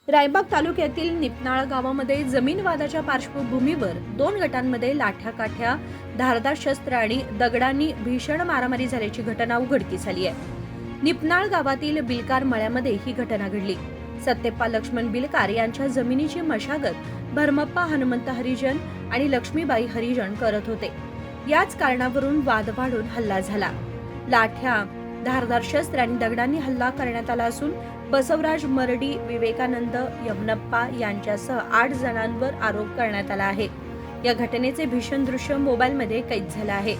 रायबाग तालुक्यातील निपनाळ गावामध्ये जमीन वादाच्या पार्श्वभूमीवर 2 गटांमध्ये लाठ्या-काठ्या, धारदार शस्त्र आणि दगडांनी भीषण मारामारी झाल्याची घटना उघडकीस आली आहे. निपनाळ गावातील बिलकार मळ्यामध्ये ही घटना घडली. सत्यप्पा लक्ष्मण बिलकार यांच्या जमिनीची मशागत भरमप्पा हनुमंत हरिजन आणि लक्ष्मीबाई हरिजन करत होते. याच कारणावरून वाद वाढून हल्ला झाला. लाठ्या, धारदार शस्त्र आणि दगडांनी हल्ला करण्यात आला असून बसवराज मरडी, विवेकानंद यमनप्पा यांच्यासह 8 जणांवर आरोप करण्यात आला आहे. या घटनेचे भीषण दृश्य मोबाईलमध्ये कैद झाले आहे.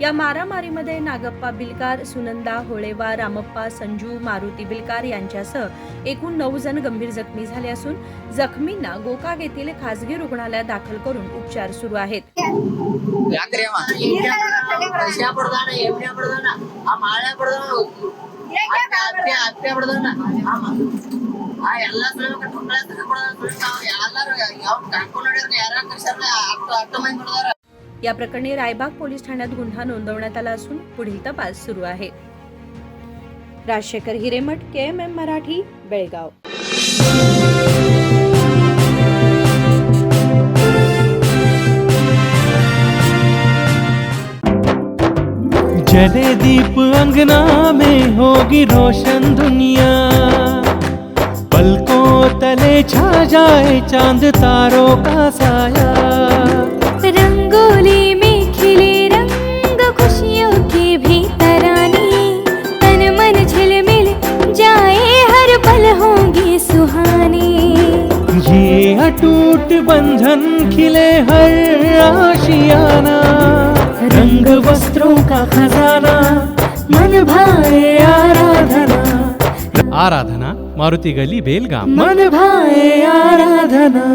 या मारामारीमध्ये नागप्पा बिलकार, सुनंदा होळेवा, रामप्पा, संजू, मारुती बिलकार यांच्यासह एकूण 9 जण गंभीर जखमी झाले असून जखमींना गोकाक येथील खासगी रुग्णालयात दाखल करून उपचार सुरू आहेत. या प्रकरणी रायबाग पोलीस ठाण्यात गुन्हा नोंदवण्यात आला असून पुढील तपास सुरू आहे. राजशेखर हिरेमठ, KMM मराठी, बेळगाव. जले दीप अंगना में होगी रोशन दुनिया, पलकों तले छा जाए चांद तारों का साया, रंगोली में खिले रंग खुशियों की भी तरानी, तन मन झिलमिल जाए हर पल होंगी सुहानी, ये अटूट बंधन खिले हर आशियाना, रंग वस्त्रों का खजाना, मन भाए आराधना. आराधना, मारुती गली, बेलगाम. मन भाए आराधना.